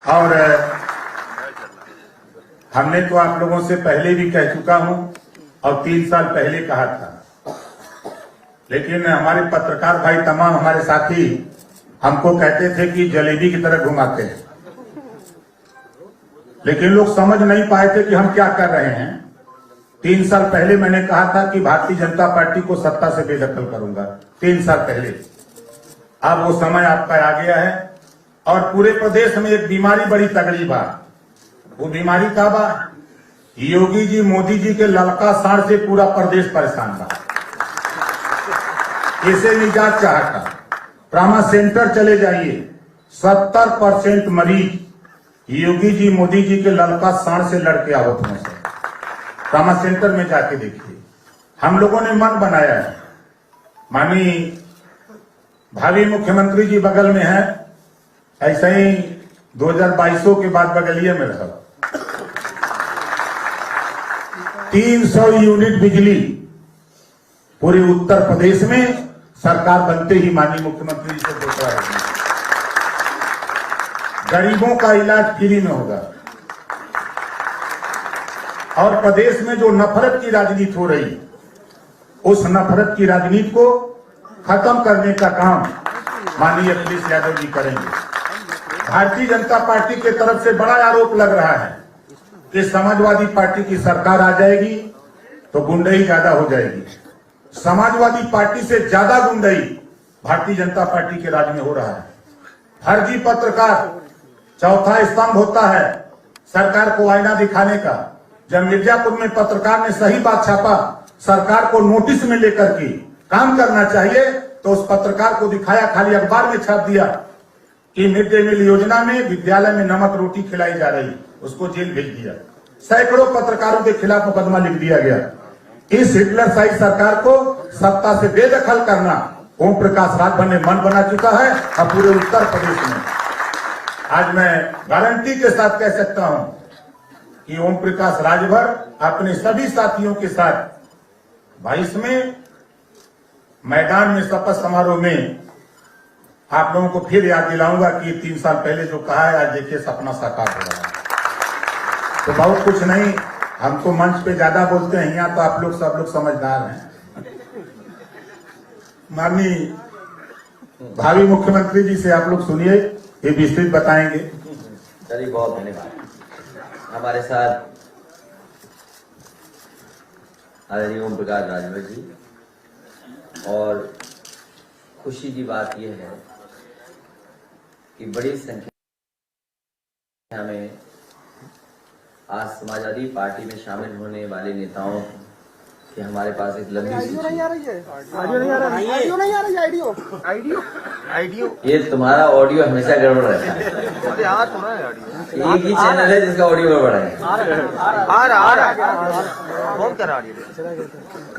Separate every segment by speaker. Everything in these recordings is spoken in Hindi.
Speaker 1: और हमने तो आप लोगों से पहले भी कह चुका हूं और 3 साल पहले कहा था, लेकिन हमारे पत्रकार भाई तमाम हमारे साथी हमको कहते थे कि जलेबी की तरह घुमाते हैं, लेकिन लोग समझ नहीं पाए थे कि हम क्या कर रहे हैं। 3 साल पहले मैंने कहा था कि भारतीय जनता पार्टी को सत्ता से बेदखल करूंगा, 3 साल पहले। अब वो समय आपका आ गया है और पूरे प्रदेश में एक बीमारी बड़ी तगड़ी बा। वो बीमारी का बा, योगी जी मोदी जी के ललका साड़ से पूरा प्रदेश परेशान बा। इसे निजात चाहता, ट्रामा सेंटर चले जाइए, 70% मरीज योगी जी मोदी जी के ललका साड़ से लड़के आवत में से। ट्रामा सेंटर में जाके देखिए। हम लोगों ने मन बनाया है, मानी भावी मुख्यमंत्री जी बगल में है, ऐसे ही 2022 के बाद बगलिए में रहा। 300 यूनिट बिजली पूरे उत्तर प्रदेश में सरकार बनते ही माननीय मुख्यमंत्री जी से घोषणा होगी। गरीबों का इलाज फ्री में होगा। और प्रदेश में जो नफरत की राजनीति हो रही, उस नफरत की राजनीति को खत्म करने का काम माननीय अखिलेश यादव जी करेंगे। भारतीय जनता पार्टी के तरफ से बड़ा आरोप लग रहा है कि समाजवादी पार्टी की सरकार आ जाएगी तो गुंडई ज्यादा हो जाएगी। समाजवादी पार्टी से ज्यादा गुंडई भारतीय जनता पार्टी के राज में हो रहा है। फर्जी पत्रकार चौथा स्तंभ होता है सरकार को आईना दिखाने का। जब मिर्जापुर में पत्रकार ने सही बात छापा, सरकार को नोटिस में लेकर के काम करना चाहिए, तो उस पत्रकार को दिखाया, खाली अखबार में छाप दिया कि मिड डे मील योजना में विद्यालय में नमक रोटी खिलाई जा रही, उसको जेल भेज दिया। सैकड़ों पत्रकारों के खिलाफ मुकदमा लिख दिया गया। इस हिटलर शाही सरकार को सत्ता से बेदखल करना ओम प्रकाश राजभर ने मन बना चुका है। और पूरे उत्तर प्रदेश में आज मैं गारंटी के साथ कह सकता हूं कि ओम प्रकाश राजभर अपने सभी साथियों के साथ 22 में मैदान में शपथ समारोह में आप लोगों को फिर याद दिलाऊंगा कि 3 साल पहले जो कहा है, आज देखिए सपना साकार हो रहा है। तो बहुत कुछ नहीं, हम तो मंच पे ज्यादा बोलते हैं, यहाँ तो आप लोग सब लोग समझदार हैं। माननीय भावी मुख्यमंत्री जी से आप लोग सुनिए, ये विस्तृत बताएंगे।
Speaker 2: चलिए, बहुत धन्यवाद। हमारे साथ आदरणीय ओम प्रकाश राजभर जी, और खुशी की बात यह है कि बड़ी संख्या में आज समाजवादी पार्टी में शामिल होने वाले नेताओं की हमारे पास एक लंबी ये तुम्हारा ऑडियो हमेशा गड़बड़ रहता है। एक ही चैनल है जिसका ऑडियो गड़बड़ है।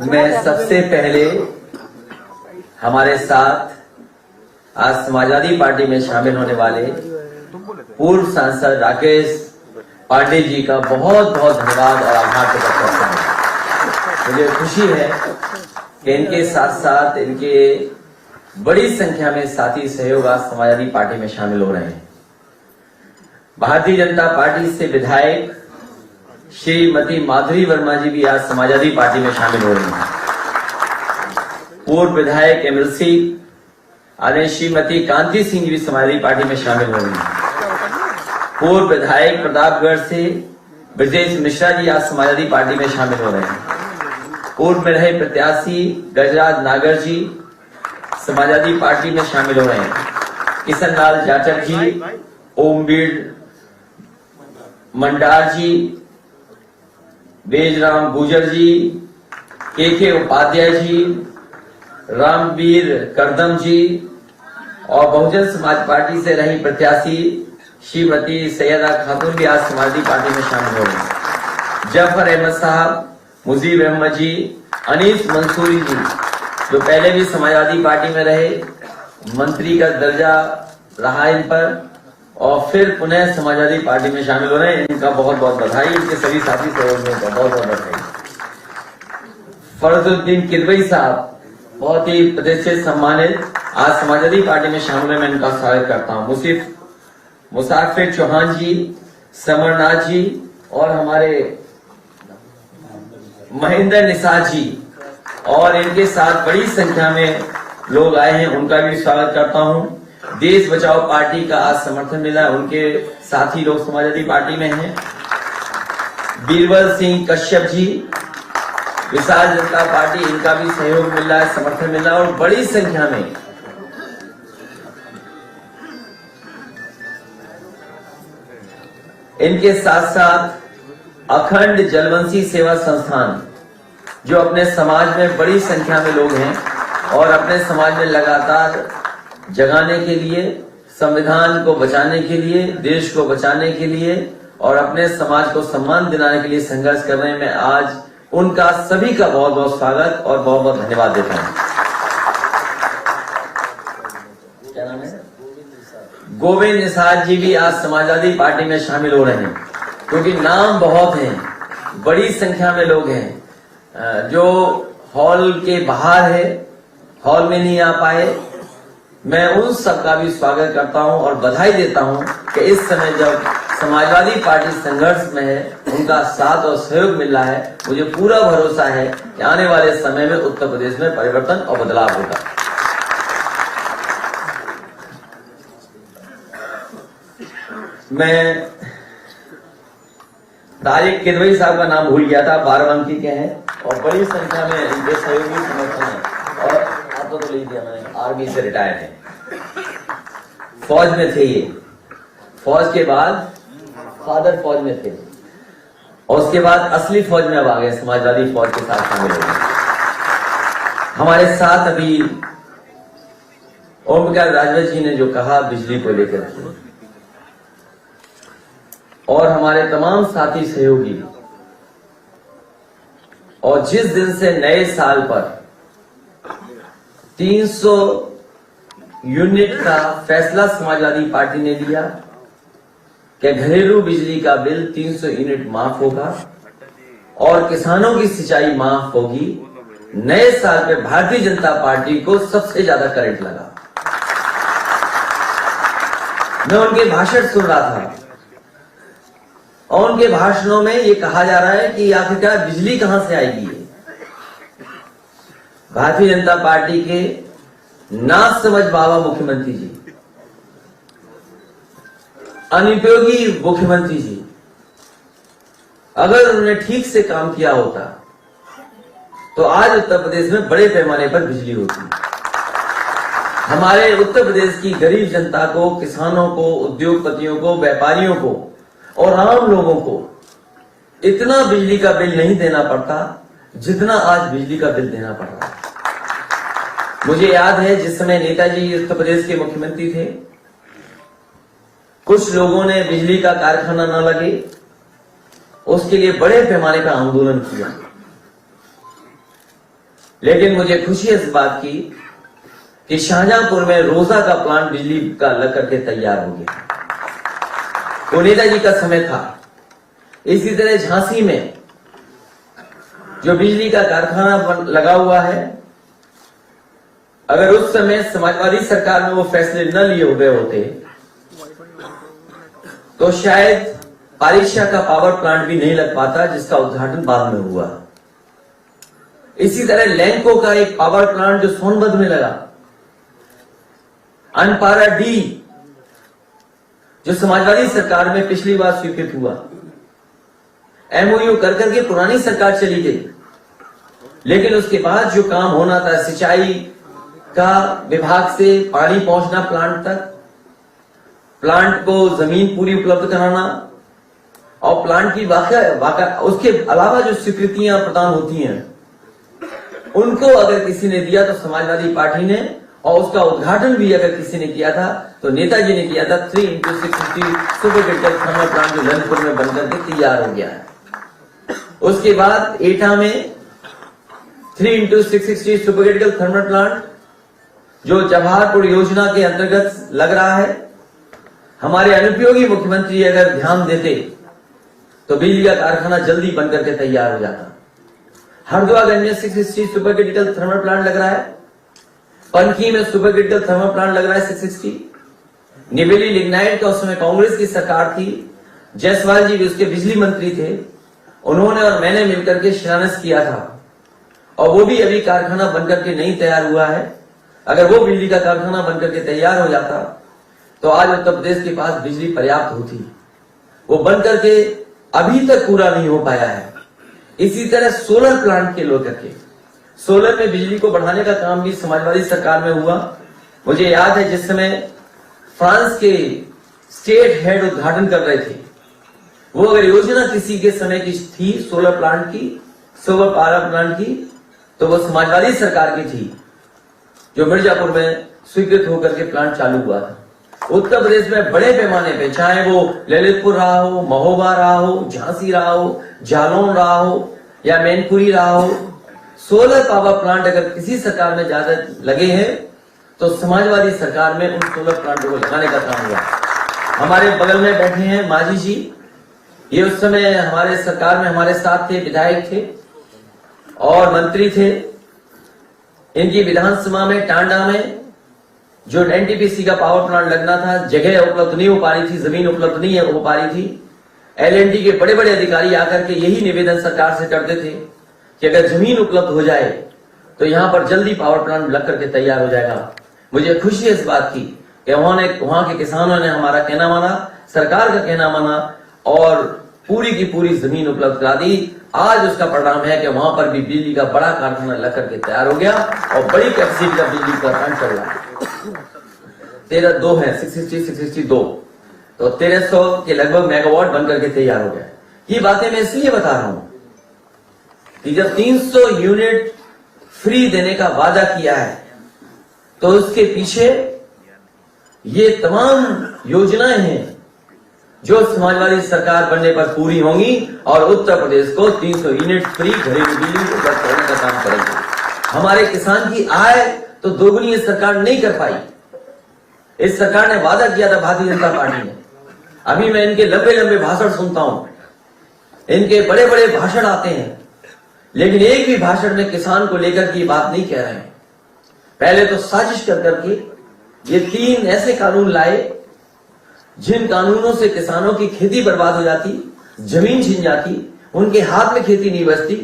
Speaker 2: मैं सबसे पहले हमारे साथ आज समाजवादी पार्टी में शामिल होने वाले पूर्व सांसद राकेश पांडे जी का बहुत बहुत धन्यवाद और आभार प्रकट करता हूँ। मुझे खुशी है कि इनके साथ साथ इनके बड़ी संख्या में साथी सहयोग आज समाजवादी पार्टी में शामिल हो रहे हैं। भारतीय जनता पार्टी से विधायक श्रीमती माधुरी वर्मा जी भी आज समाजवादी पार्टी में शामिल हो रही हैं। पूर्व विधायक एमएलसी आदरणीय श्रीमती कांति सिंह जी भी समाजवादी पार्टी में शामिल हो रही हैं। पूर्व विधायक प्रतापगढ़ से ब्रजेश मिश्रा जी आज समाजवादी पार्टी में शामिल हो रहे हैं। पूर्व में रहे प्रत्याशी गजराज नागर जी समाजवादी पार्टी में शामिल हो रहे हैं। किशन लाल जाटव जी, ओमवीर मंडार जी, बेजराम गुजर जी, के उपाध्याय जी, रामवीर करदम जी, और बहुजन समाज पार्टी से रही प्रत्याशी श्रीमती सैयदा खातून भी आज समाजवादी पार्टी में शामिल हो रही हैं। जफर अहमद साहब, मुजीब अहमद जी, अनीस मंसूरी जी, जो पहले भी समाजवादी पार्टी में रहे, मंत्री का दर्जा रहा इन पर, और फिर पुनः समाजवादी पार्टी में शामिल हो रहे हैं। इनका बहुत बहुत बधाई। इनके सभी साथी सहयोगियों का बहुत बहुत बधाई। फरजुद्दीन किदवई साहब बहुत ही प्रतिष्ठित सम्मानित आज समाजवादी पार्टी में शामिल है, मैं इनका स्वागत करता हूँ। मुसीफ मुसाफिर चौहान जी, समरनाथ जी और हमारे महेंद्र निषाद जी और इनके साथ बड़ी संख्या में लोग आए हैं, उनका भी स्वागत करता हूं। देश बचाओ पार्टी का आज समर्थन मिला, उनके साथी लोग समाजवादी पार्टी में हैं। बीरबल सिंह कश्यप जी, विशाल जनता पार्टी, इनका भी सहयोग मिल रहा है, समर्थन मिल रहा है और बड़ी संख्या में इनके साथ साथ अखंड जलवंशी सेवा संस्थान, जो अपने समाज में बड़ी संख्या में लोग हैं और अपने समाज में लगातार जगाने के लिए, संविधान को बचाने के लिए, देश को बचाने के लिए और अपने समाज को सम्मान दिलाने के लिए संघर्ष कर रहे हैं। मैं आज उनका सभी का बहुत बहुत स्वागत और बहुत बहुत धन्यवाद देता हूं। क्या नाम है? गोविंद निषाद जी भी आज समाजवादी पार्टी में शामिल हो रहे हैं, क्योंकि नाम बहुत हैं, बड़ी संख्या में लोग हैं जो हॉल के बाहर है, हॉल में नहीं आ पाए। मैं उन सबका भी स्वागत करता हूं और बधाई देता हूं कि इस समय जब समाजवादी पार्टी संघर्ष में है, उनका साथ और सहयोग मिल रहा है। मुझे पूरा भरोसा है कि आने वाले समय में उत्तर प्रदेश में परिवर्तन और बदलाव होगा। मैं तारिक किदवई साहब का नाम भूल गया था, बाराबंकी के हैं और बड़ी संख्या में इनके सहयोगी समर्थन है और आपको तो ले दिया मैंने, आर्मी से रिटायर है, फौज में थे ये, फौज के बाद फादर फौज में थे और उसके बाद असली फौज में अब आ गए, समाजवादी फौज के साथ शामिल हो गए। हमारे साथ अभी ओम प्रकाश राजभर जी ने जो कहा बिजली को लेकर के, और हमारे तमाम साथी सहयोगी, और जिस दिन से नए साल पर 300 यूनिट का फैसला समाजवादी पार्टी ने लिया कि घरेलू बिजली का बिल 300 यूनिट माफ होगा और किसानों की सिंचाई माफ होगी, नए साल पे भारतीय जनता पार्टी को सबसे ज्यादा करंट लगा। मैं उनके भाषण सुन रहा था और उनके भाषणों में ये कहा जा रहा है कि आखिरकार बिजली कहां से आएगी। भारतीय जनता पार्टी के ना समझ बाबा मुख्यमंत्री जी, अनुपयोगी मुख्यमंत्री जी, अगर उन्होंने ठीक से काम किया होता तो आज उत्तर प्रदेश में बड़े पैमाने पर बिजली होती। हमारे उत्तर प्रदेश की गरीब जनता को, किसानों को, उद्योगपतियों को, व्यापारियों को और आम लोगों को इतना बिजली का बिल नहीं देना पड़ता जितना आज बिजली का बिल देना पड़ रहा है। मुझे याद है जिस समय नेताजी उत्तर प्रदेश के मुख्यमंत्री थे, कुछ लोगों ने बिजली का कारखाना न लगे उसके लिए बड़े पैमाने पर आंदोलन किया, लेकिन मुझे खुशी है इस बात की कि शाहजहांपुर में रोजा का प्लांट बिजली का लग करके तैयार हो गया। वो नेताजी का समय था। इसी तरह झांसी में जो बिजली का कारखाना लगा हुआ है, अगर उस समय समाजवादी सरकार में वो फैसले न लिए हुए होते तो शायद पारिशा का पावर प्लांट भी नहीं लग पाता, जिसका उद्घाटन बाद में हुआ। इसी तरह लैंको का एक पावर प्लांट जो सोनभद्र में लगा, अनपारा डी जो समाजवादी सरकार में पिछली बार स्वीकृत हुआ, एमओयू कर करके पुरानी सरकार चली गई, लेकिन उसके बाद जो काम होना था, सिंचाई का विभाग से पानी पहुंचना प्लांट तक, प्लांट को जमीन पूरी उपलब्ध कराना और प्लांट की वाकई उसके अलावा जो स्वीकृतियां प्रदान होती हैं उनको अगर किसी ने दिया तो समाजवादी पार्टी ने, और उसका उद्घाटन भी अगर किसी ने किया था तो नेताजी ने किया था। 3x660 super critical thermal plant जो ललितपुर में बनकर के तैयार हो गया है। उसके बाद एटा में 3x660 super critical thermal plant जो जवाहरपुर योजना के अंतर्गत लग रहा है। हमारे अनुपयोगी मुख्यमंत्री अगर ध्यान देते तो बिजली का कारखाना जल्दी बनकर के तैयार हो जाता। हरदोआगंज में 660 सुपर क्रिटिकल थर्मल प्लांट लग रहा है, पनकी में सुपर क्रिटिकल थर्मल प्लांट लग रहा है 660, निवेली लिग्नाइट का उस समय कांग्रेस की सरकार थी, जायसवाल जी भी उसके बिजली मंत्री थे, उन्होंने और मैंने मिलकर के शिलान्यास किया था और वो भी अभी कारखाना बनकर के नहीं तैयार हुआ है। अगर वो बिजली का कारखाना बनकर के तैयार हो जाता तो आज उत्तर प्रदेश के पास बिजली पर्याप्त होती। वो बनकर के अभी तक पूरा नहीं हो पाया है। इसी तरह सोलर प्लांट के लेकर के सोलर में बिजली को बढ़ाने का काम भी समाजवादी सरकार में हुआ। मुझे याद है जिस समय फ्रांस के स्टेट हेड उद्घाटन कर रहे थे, वो अगर योजना किसी के समय की थी सोलर प्लांट की, सोलर पावर प्लांट की, तो वो समाजवादी सरकार की थी, जो मिर्जापुर में स्वीकृत होकर के प्लांट चालू हुआ था। उत्तर प्रदेश में बड़े पैमाने पे, चाहे वो ललितपुर रहा हो, महोबा रहा हो, झांसी रहा हो, जालौन रहा हो या मैनपुरी रहा हो, सोलर पावर प्लांट अगर किसी सरकार में ज्यादा लगे हैं तो समाजवादी सरकार में उन सोलर प्लांटों को लगाने का काम हुआ। हमारे बगल में बैठे हैं मांझी जी, ये उस समय हमारे सरकार में हमारे साथ थे, विधायक थे और मंत्री थे। इनकी विधानसभा में टांडा में जो एनटीपीसी का पावर प्लांट लगना था, जगह उपलब्ध नहीं हो पा रही थी, जमीन उपलब्ध नहीं हो पा रही थी। एलएनटी के बड़े बड़े अधिकारी आकर के यही निवेदन सरकार से करते थे कि अगर जमीन उपलब्ध हो जाए तो यहां पर जल्दी पावर प्लांट लग करके तैयार हो जाएगा। मुझे खुशी है इस बात की कि वहां के किसानों ने हमारा कहना माना, सरकार का कहना माना और पूरी की पूरी जमीन उपलब्ध करा दी। आज उसका परिणाम है कि वहां पर भी बिजली का बड़ा कारखाना लग करके तैयार हो गया और बड़ी कैपेसिटी का बिजली का प्लांट चल रहा है। 13-2 है, 662, तो 1300 के लगभग मेगावाट बनकर के तैयार हो गया। ये बातें मैं इसलिए बता रहा हूं कि जब 300 यूनिट फ्री देने का वादा किया है तो उसके पीछे ये तमाम योजनाएं हैं जो समाजवादी सरकार बनने पर पूरी होंगी और उत्तर प्रदेश को 300 यूनिट फ्री घरेलू बिजली उपलब्ध करने का काम करेंगे। हमारे किसान की आय तो दोगुनी इस सरकार नहीं कर पाई। इस सरकार ने वादा किया था भारतीय जनता पार्टी ने, अभी मैं इनके लंबे लंबे भाषण सुनता हूं, इनके बड़े बड़े भाषण आते हैं, लेकिन एक भी भाषण में किसान को लेकर की बात नहीं कह रहे हैं। पहले तो साजिश कर करके ये 3 ऐसे कानून लाए जिन कानूनों से किसानों की खेती बर्बाद हो जाती, जमीन छिन जाती, उनके हाथ में खेती नहीं बचती।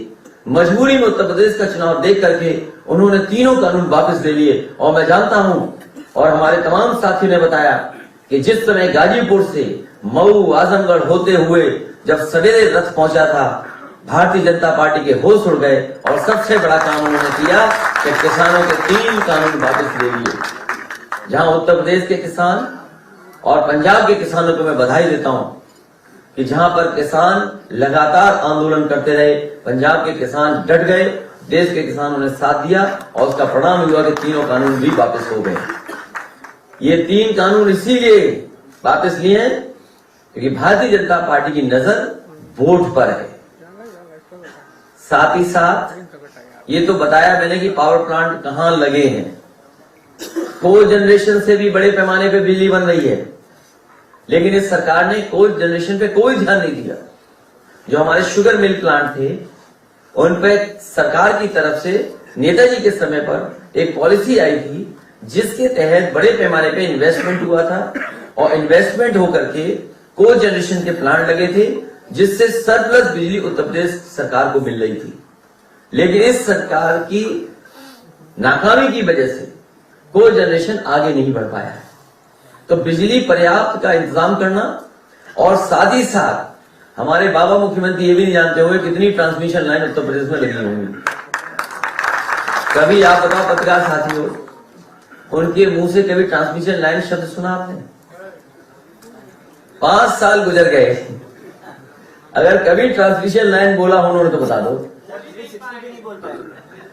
Speaker 2: मजबूरी में उत्तर प्रदेश का चुनाव देख करके उन्होंने तीनों कानून वापस ले लिए। और मैं जानता हूं और हमारे तमाम साथियों ने बताया कि जिस समय गाजीपुर से मऊ आजमगढ़ होते हुए जब सवेरे रथ पहुंचा था, भारतीय जनता पार्टी के होश उड़ गए और सबसे बड़ा काम उन्होंने किया कि किसानों के 3 कानून वापस ले लिए। जहां उत्तर प्रदेश के किसान और पंजाब के किसानों को मैं बधाई देता हूं कि जहां पर किसान लगातार आंदोलन करते रहे, पंजाब के किसान डट गए, देश के किसानों ने साथ दिया और उसका परिणाम हुआ कि तीनों कानून भी वापस हो गए। ये 3 कानून इसीलिए वापस लिए हैं क्योंकि भारतीय जनता पार्टी की नजर वोट पर है। साथ ही साथ ये तो बताया मैंने कि पावर प्लांट कहां लगे हैं। कोल जनरेशन से भी बड़े पैमाने पे बिजली बन रही है, लेकिन इस सरकार ने कोल जनरेशन पे कोई ध्यान नहीं दिया। जो हमारे शुगर मिल प्लांट थे उन पे सरकार की तरफ से नेताजी के समय पर एक पॉलिसी आई थी जिसके तहत बड़े पैमाने पे इन्वेस्टमेंट हुआ था और इन्वेस्टमेंट होकर के कोल जनरेशन के प्लांट लगे थे जिससे सरप्लस बिजली उत्तर प्रदेश सरकार को मिल रही थी। लेकिन इस सरकार की नाकामी की वजह से कोल जनरेशन आगे नहीं बढ़ पाया है। तो बिजली पर्याप्त का इंतजाम करना और साथ ही साथ हमारे बाबा मुख्यमंत्री ये भी नहीं जानते हुए कितनी ट्रांसमिशन लाइन उत्तर प्रदेश में लगी होंगी। कभी आप बताओ पत्रकार साथियों, उनके मुंह से कभी ट्रांसमिशन लाइन शब्द सुना आपने? 5 साल गुजर गए, अगर कभी ट्रांसमिशन लाइन बोला हो उन्होंने तो बता दो।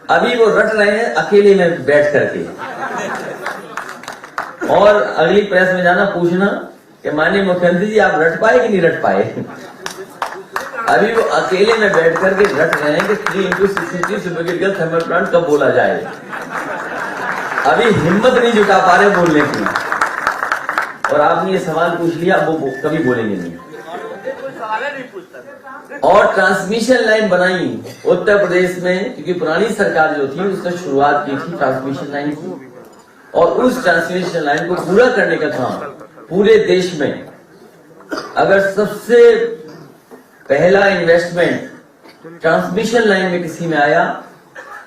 Speaker 2: अभी वो रट रहे हैं अकेले में बैठ करके और अगली प्रेस में जाना पूछना कि माननीय मुख्यमंत्री जी आप रट पाए कि नहीं रट पाए। अभी वो अकेले में बैठ करके रट रहे हैं कि 3x60 सुपर थर्मल प्लांट कब बोला जाए। अभी हिम्मत नहीं जुटा पा रहे बोलने की। और आपने ये सवाल पूछ लिया, वो कभी बोलेंगे नहीं। और ट्रांसमिशन लाइन बनाई उत्तर प्रदेश में, क्योंकि पुरानी सरकार जो थी उसने शुरुआत की थी ट्रांसमिशन लाइन की, और उस ट्रांसमिशन लाइन को पूरा करने का काम पूरे देश में अगर सबसे पहला इन्वेस्टमेंट ट्रांसमिशन लाइन में किसी में आया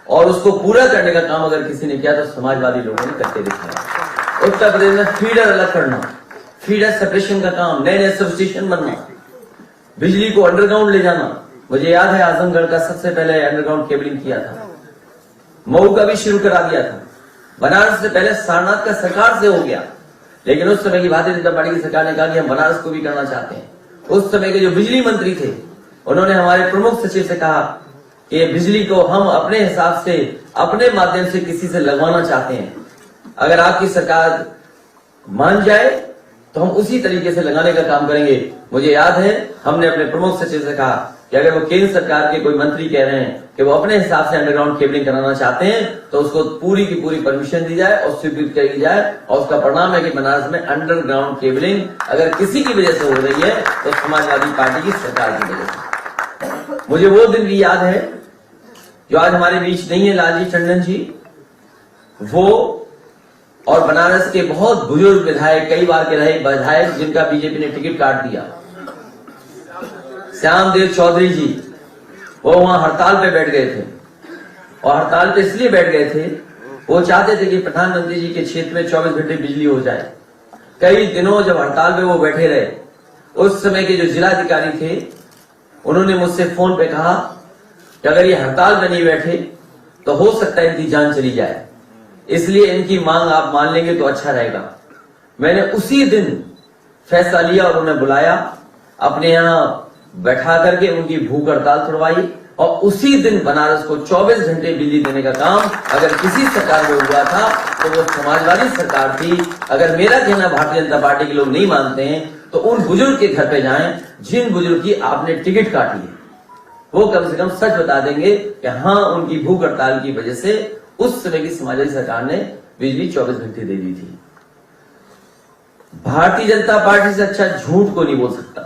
Speaker 2: और उसको पूरा करने का काम अगर किसी ने किया तो समाजवादी लोगों ने करके दिखाया। उत्तर प्रदेश में फीडर अलग करना, फीडर सेपरेशन का काम, नए नए सबस्टेशन बनना, बिजली को अंडरग्राउंड ले जाना। मुझे याद है आजमगढ़ का सबसे पहले अंडरग्राउंड केबलिंग किया था, मऊ का भी शुरू करा दिया था, बनारस से पहले सारनाथ का सरकार से हो गया, लेकिन उस समय की भारतीय जनता पार्टी की सरकार ने कहा कि हम बनारस को भी करना चाहते हैं। उस समय के जो बिजली मंत्री थे उन्होंने हमारे प्रमुख सचिव से कहा कि बिजली को हम अपने हिसाब से अपने माध्यम से किसी से लगवाना चाहते हैं, अगर आपकी सरकार मान जाए तो हम उसी तरीके से लगाने का काम करेंगे। मुझे याद है हमने अपने प्रमुख सचिव से कहा कि अगर वो केंद्र सरकार के कोई मंत्री कह रहे हैं कि वो अपने हिसाब से अंडरग्राउंड केबलिंग कराना चाहते हैं तो उसको पूरी की पूरी परमिशन दी जाए और स्वीकृत करी जाए, और उसका परिणाम है कि बनारस में अंडरग्राउंड केबलिंग अगर किसी की वजह से हो रही है तो समाजवादी पार्टी की सरकार की वजह से। मुझे वो दिन भी याद है जो आज हमारे बीच नहीं है, लालजी टंडन जी, वो और बनारस के बहुत बुजुर्ग विधायक, कई बार के रहे विधायक जिनका बीजेपी ने टिकट काट दिया, श्यामदेव चौधरी जी, वो वहां हड़ताल पे बैठ गए थे। और हड़ताल पे इसलिए बैठ गए थे, वो चाहते थे कि प्रधानमंत्री जी के क्षेत्र में 24 घंटे बिजली हो जाए। कई दिनों जब हड़ताल पे वो बैठे रहे, उस समय के जो जिलाधिकारी थे उन्होंने मुझसे फोन पे कहा कि अगर ये हड़ताल पे नहीं बैठे तो हो सकता है इनकी जान चली जाए, इसलिए इनकी मांग आप मान लेंगे तो अच्छा रहेगा। मैंने उसी दिन फैसला लिया और उन्हें बुलाया, अपने यहाँ बैठा करके उनकी भूख हड़ताल छुड़वाई, और उसी दिन बनारस को 24 घंटे बिजली देने का काम अगर किसी सरकार में हुआ था तो वो समाजवादी सरकार थी। अगर मेरा कहना भारतीय जनता पार्टी के लोग नहीं मानते हैं तो उन बुजुर्ग के घर पे जाएं जिन बुजुर्ग की आपने टिकट काटी है, वो कम से कम सच बता देंगे कि हाँ उनकी भूख हड़ताल की वजह से उस समय की समाजवादी सरकार ने बिजली 24 घंटे दे दी थी। भारतीय जनता पार्टी से अच्छा झूठ को नहीं बोल सकता,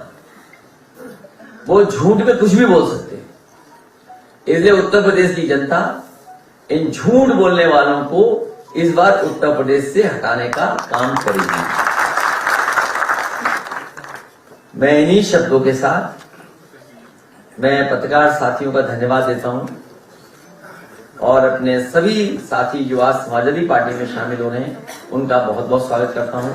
Speaker 2: वो झूठ में कुछ भी बोल सकते। इसलिए उत्तर प्रदेश की जनता इन झूठ बोलने वालों को इस बार उत्तर प्रदेश से हटाने का काम करेगी। मैं इन्हीं शब्दों के साथ मैं पत्रकार साथियों का धन्यवाद देता हूं और अपने सभी साथी जो आज समाजवादी पार्टी में शामिल हो रहे हैं उनका बहुत बहुत स्वागत करता हूं।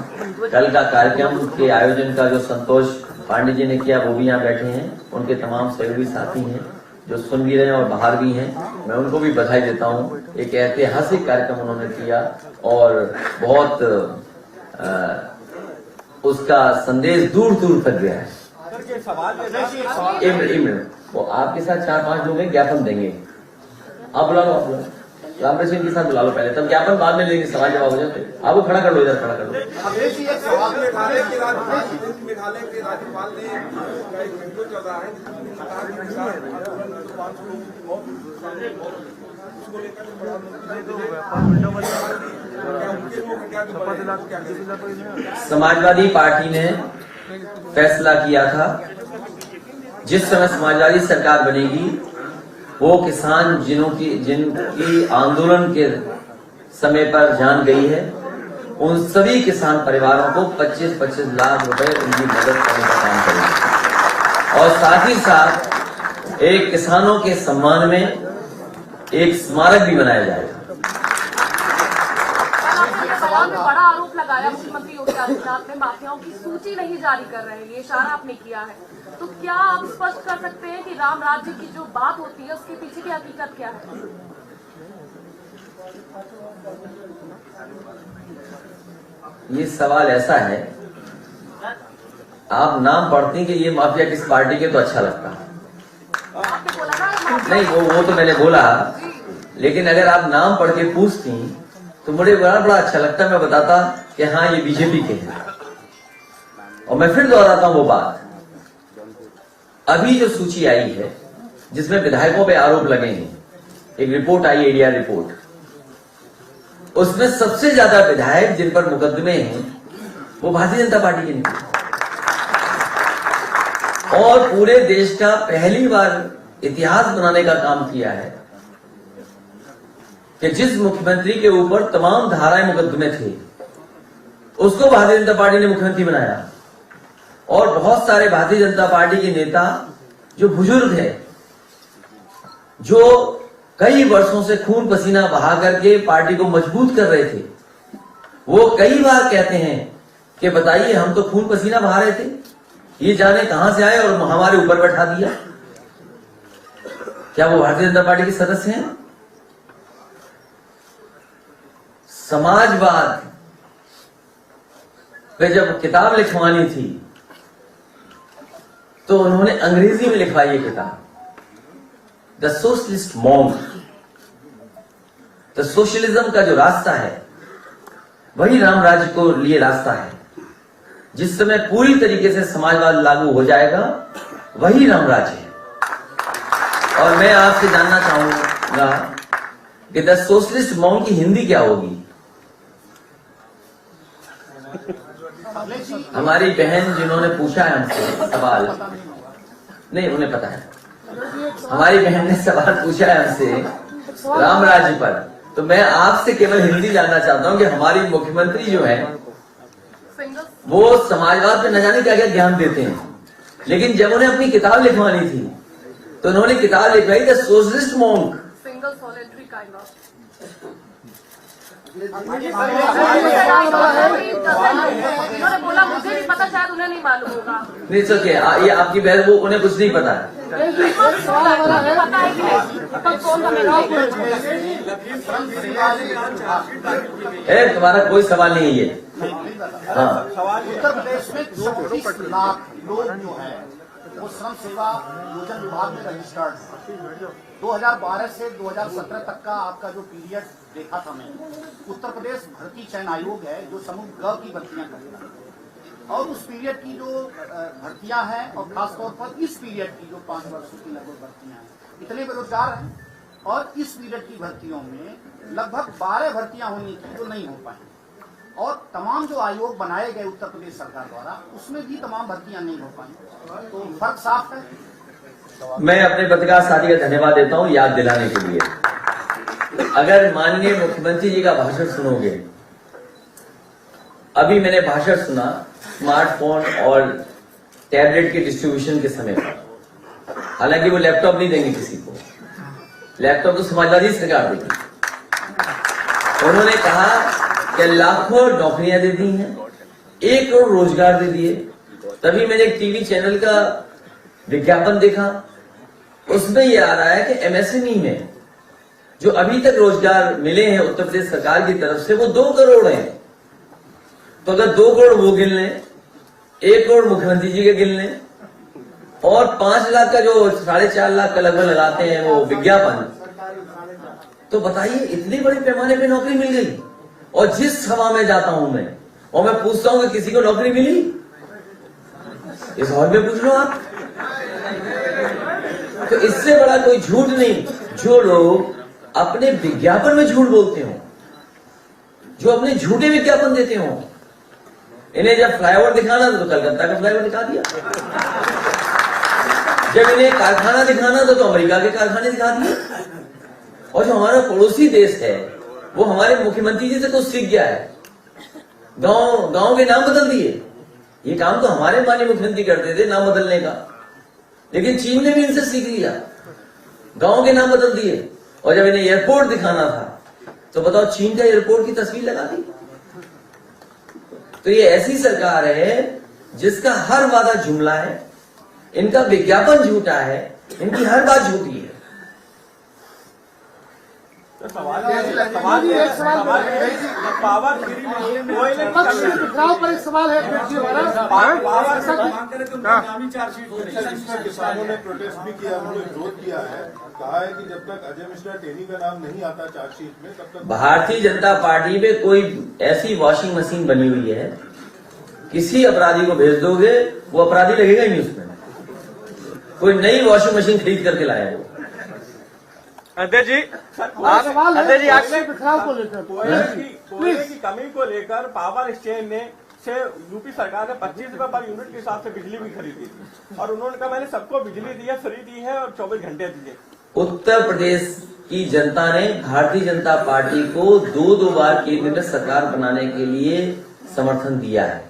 Speaker 2: कल का कार्यक्रम के आयोजन का जो संतोष पांडे जी ने किया वो भी यहाँ बैठे हैं, उनके तमाम सहयोगी साथी हैं जो सुन भी रहे हैं और बाहर भी हैं, मैं उनको भी बधाई देता हूं। एक ऐतिहासिक कार्यक्रम उन्होंने किया और बहुत उसका संदेश दूर दूर तक गया है। वो आपके साथ 4-5 लोग ज्ञापन देंगे, आप बुला लो, आप लोग रामकृष्ण के साथ बुला लो पहले, तब ज्ञापन बाद में लेंगे, सवाल जवाब हो जाते। आपको खड़ा कर लो, इधर खड़ा कर लो।
Speaker 3: मेघालय के राज्यपाल ने एक वीडियो चल रहा है
Speaker 2: समाजवादी पार्टी ने फैसला किया था जिस समय समाजवादी सरकार बनेगी वो किसान जिनकी आंदोलन के समय पर जान गई है उन सभी किसान परिवारों को 25-25 लाख रुपए उनकी मदद करने का काम करेगी और साथ ही साथ एक किसानों के सम्मान में एक स्मारक भी बनाया जाएगा।
Speaker 4: बड़ा आरोप लगाया मुख्यमंत्री योगी आदित्यनाथ ने माफियाओं की सूची नहीं जारी कर रहे हैं, ये इशारा आपने किया है, तो क्या आप स्पष्ट कर सकते हैं कि राम राज्य की जो बात होती है उसके पीछे की हकीकत क्या है?
Speaker 2: ये सवाल ऐसा है, आप नाम पढ़ते हैं कि ये माफिया किस पार्टी के तो अच्छा लगता है।
Speaker 4: आपने बोला ना
Speaker 2: नहीं वो तो मैंने बोला, लेकिन अगर आप नाम पढ़ के पूछती तो मुझे बड़ा अच्छा लगता, मैं बताता कि हाँ ये बीजेपी के हैं। और मैं फिर दोहराता हूं वो बात, अभी जो सूची आई है जिसमें विधायकों पे आरोप लगे हैं, एक रिपोर्ट आई एडीआर रिपोर्ट, उसमें सबसे ज्यादा विधायक जिन पर मुकदमे हैं वो भारतीय जनता पार्टी के निकले और पूरे देश का पहली बार इतिहास बनाने का काम किया है कि जिस मुख्यमंत्री के ऊपर तमाम धाराएं मुकदमे थे उसको भारतीय जनता पार्टी ने मुख्यमंत्री बनाया। और बहुत सारे भारतीय जनता पार्टी के नेता जो बुजुर्ग है, जो कई वर्षों से खून पसीना बहा करके पार्टी को मजबूत कर रहे थे, वो कई बार कहते हैं कि बताइए हम तो खून पसीना बहा रहे थे, ये जाने कहां से आए और हमारे ऊपर बैठा दिया। क्या वो भारतीय जनता पार्टी के सदस्य हैं? समाजवाद पे जब किताब लिखवानी थी तो उन्होंने अंग्रेजी में लिखवाई ये किताब, द सोशलिस्ट मॉन्क। तो सोशलिज्म का जो रास्ता है वही राम राज्य को लिए रास्ता है। जिस समय पूरी तरीके से समाजवाद लागू हो जाएगा वही राम राज्य है। और मैं आपसे जानना चाहूंगा कि द सोशलिस्ट मॉन्क की हिंदी क्या होगी? हमारी बहन जिन्होंने पूछा है हमसे सवाल, नहीं उन्हें पता है, हमारी बहन ने सवाल पूछा है हमसे राम राज्य पर, तो मैं आपसे केवल हिंदी जानना चाहता हूं कि हमारी मुख्यमंत्री जो है वो समाजवाद पे न जाने क्या क्या ज्ञान देते हैं, लेकिन जब उन्हें अपनी किताब लिखवानी थी तो उन्होंने किताब लिखवाई the socialist monk.
Speaker 4: Single solitary kind of. इन्होंने बोला मुझे नहीं पता, शायद उन्हें नहीं मालूम होगा।
Speaker 2: नहीं सके ये आपकी बहन, वो उन्हें कुछ नहीं पता है।
Speaker 4: पता है कि नहीं?
Speaker 2: तुम्हारा कोई सवाल नहीं है ये। हाँ,
Speaker 5: उत्तर प्रदेश में 24 लाख लोग जो है वो श्रम सेवा योजना विभाग में रजिस्टर्ड है। 2012 से 2017 तक का आपका जो पीरियड देखा था मैंने, उत्तर प्रदेश भर्ती चयन आयोग है जो समूह ग की भर्तियां करता है, और उस पीरियड की जो भर्तियां हैं और खासतौर पर इस पीरियड की जो 5 वर्षों की लगभग भर्तियां हैं, इतने बेरोजगार हैं और इस पीरियड की भर्तियों में लगभग 12 भर्तियां होनी थी जो नहीं हो पाई, और तमाम जो आयोग बनाए गए उत्तर प्रदेश सरकार द्वारा उसमें भी तमाम भर्तियां नहीं हो पाई। तो फर्क साफ है।
Speaker 2: मैं अपने पत्रकार साथी का धन्यवाद देता हूं याद दिलाने के लिए। अगर माननीय मुख्यमंत्री जी का भाषण सुनोगे, अभी मैंने भाषण सुना स्मार्टफोन और टैबलेट के डिस्ट्रीब्यूशन के समय पर, हालांकि वो लैपटॉप नहीं देंगे किसी को, लैपटॉप तो समाजवादी सरकार देगी। उन्होंने कहा कि लाखों नौकरियां दे दी हैं, 1 करोड़ रोजगार दे दिए। तभी मैंने एक टीवी चैनल का विज्ञापन देखा, उसमें यह आ रहा है कि एमएसएमई में जो अभी तक रोजगार मिले हैं उत्तर प्रदेश सरकार की तरफ से वो 2 करोड़ हैं। तो अगर 2 करोड़ वो गिन लें, 1 करोड़ मुख्यमंत्री जी के गिन लें, और 5 लाख का जो 4.5 लाख का लगभग लगाते हैं वो विज्ञापन, तो बताइए इतने बड़े पैमाने पे नौकरी मिल गई। और जिस सभा में जाता हूं मैं और मैं पूछता हूं कि किसी को नौकरी मिली, इस हॉल में पूछ लो आप। तो इससे बड़ा कोई झूठ नहीं। जो लोग अपने विज्ञापन में झूठ बोलते हो, जो अपने झूठे विज्ञापन देते हो, इन्हें जब फ्लाईओवर दिखाना था तो कलकत्ता का फ्लाईओवर दिखा दिया, जब इन्हें कारखाना दिखाना था तो अमेरिका के कारखाने दिखा दिए। और जो हमारा पड़ोसी देश है वो हमारे मुख्यमंत्री जी से कुछ सीख गया है, गांव के नाम बदल दिए। ये काम तो हमारे माननीय मुख्यमंत्री करते थे नाम बदलने का, लेकिन चीन ने भी इनसे सीख लिया, गांव के नाम बदल दिए। और जब इन्हें एयरपोर्ट दिखाना था तो बताओ चीन का एयरपोर्ट की तस्वीर लगा दी। तो ये ऐसी सरकार है जिसका हर वादा जुमला है, इनका विज्ञापन झूठा है, इनकी हर बात झूठी है।
Speaker 3: सवाल पावर
Speaker 5: पर एक सवाल है
Speaker 6: किसानों ने प्रोटेस्ट भी किया, उन्होंने विरोध किया है, कहा है कि जब तक अजय मिश्रा टेनी का नाम नहीं आता चार्जशीट में तब तक
Speaker 2: भारतीय जनता पार्टी में कोई ऐसी वॉशिंग मशीन बनी हुई है, किसी अपराधी को भेज दोगे वो अपराधी लगेगा ही नहीं उसमें। कोई नई वॉशिंग मशीन खरीद करके लाया वो।
Speaker 3: अध्यक्ष जी,
Speaker 5: अध्यक्ष जी आपसे बिखराव को लेकर
Speaker 3: कोयले की कमी को लेकर पावर एक्सचेंज ने से यूपी सरकार ने 25 रुपए पर यूनिट के हिसाब से बिजली भी खरीदी थी, और उन्होंने कहा मैंने सबको बिजली दी है, फ्री दी है और 24 घंटे दिए।
Speaker 2: उत्तर प्रदेश की जनता ने भारतीय जनता पार्टी को 2 बार केंद्र में सरकार बनाने के लिए समर्थन दिया है।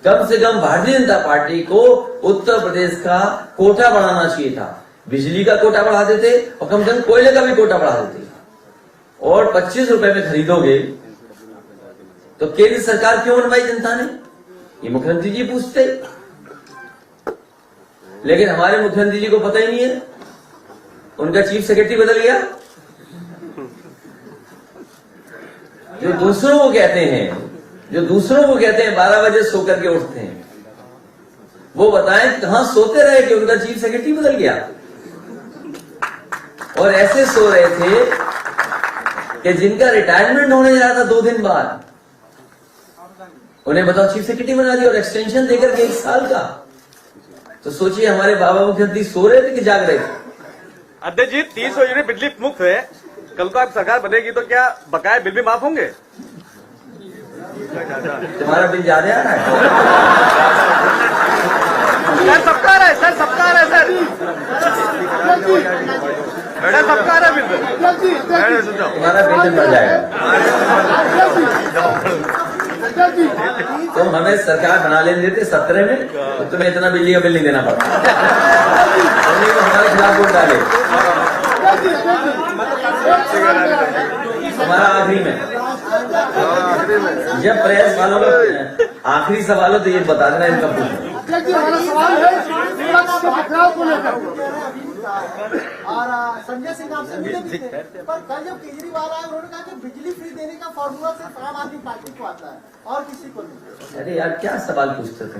Speaker 2: कम से कम भारतीय जनता पार्टी को उत्तर प्रदेश का कोटा बढ़ाना चाहिए था। बिजली का कोटा बढ़ा देते और कम से कम कोयले का भी कोटा बढ़ा देते। और 25 रुपए में खरीदोगे तो केंद्र सरकार क्यों बनवाई जनता ने, ये मुख्यमंत्री जी पूछते। लेकिन हमारे मुख्यमंत्री जी को पता ही नहीं है, उनका चीफ सेक्रेटरी बदल गया। जो दूसरों को कहते हैं 12 बजे सो करके उठते हैं, वो बताएं कहां सोते रहे कि उनका चीफ सेक्रेटरी बदल गया। और ऐसे सो रहे थे कि जिनका रिटायरमेंट होने जा रहा था 2 दिन बाद, उन्हें बताओ चीफ सेक्रेटरी बना दिया और एक्सटेंशन देकर के 1 साल का। तो सोचिए हमारे बाबा मुख्यमंत्री सो रहे थे कि जाग रहे थे।
Speaker 3: अध्यक्ष जी 300 यूनिट बिजली मुफ्त है, कल को आप सरकार बनेगी तो क्या बकाया बिल भी माफ होंगे?
Speaker 2: तुम्हारा बिल ज्यादा आ रहा है?
Speaker 3: सर सबका रहा है, सर सबका रहा है, सर सबका रहा है बिल।
Speaker 2: तुम्हारा वेतन बढ़ जाएगा। तुम हमें सरकार बना लेने देते 17 में, तो तुम्हें इतना बिजली का बिल नहीं देना पड़ता। तुमने तो हमारे खिलाफ वोट डाले। हमारा आखिरी में जब प्रेस वालों का आखिरी सवाल हो तो ये बता देना इनका पूछना।
Speaker 7: हमारा सवाल है विपक्ष के पथराव को लेकर। और संजय सिंह आपसे मिले भी थे, पर कल जब केजरीवाल आए उन्होंने कहा कि बिजली फ्री देने का फॉर्मूला सिर्फ आम आदमी पार्टी को आता है और किसी को नहीं।
Speaker 2: अरे यार क्या सवाल पूछते थे।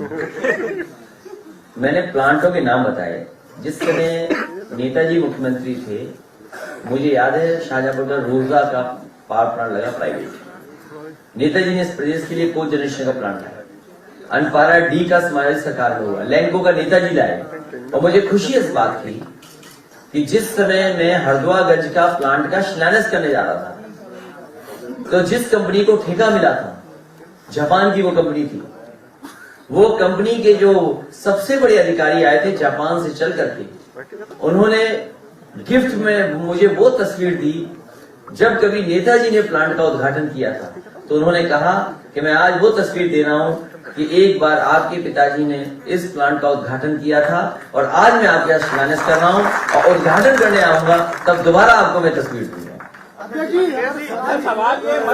Speaker 2: मैंने प्लांटों के नाम बताए। जिस समय नेताजी मुख्यमंत्री थे, मुझे याद है शाहजहांपुर का रोजा का पावर प्लांट लगा प्राइवेट। नेताजी ने इस प्रदेश के लिए को जनरेशन का प्लांट लाया। अनपारा डी का समाज सरकार में हुआ, लैंको का नेताजी लाए। और मुझे खुशी इस बात की कि जिस समय मैं हरदुआगंज का प्लांट का शिलान्यास करने जा रहा था, तो जिस कंपनी को ठेका मिला था, जापान की वो कंपनी थी। वो कंपनी के जो सबसे बड़े अधिकारी आए थे जापान से चल करके, उन्होंने गिफ्ट में मुझे वो तस्वीर दी जब कभी नेताजी ने प्लांट का उद्घाटन किया था। तो उन्होंने कहा कि मैं आज वो तस्वीर दे रहा हूं कि एक बार आपके पिताजी ने इस प्लांट का उद्घाटन किया था और आज मैं आपके यहाँ शिलान्यास कर रहा हूं और उद्घाटन करने आऊंगा, तब दोबारा आपको मैं तस्वीर दूंगा।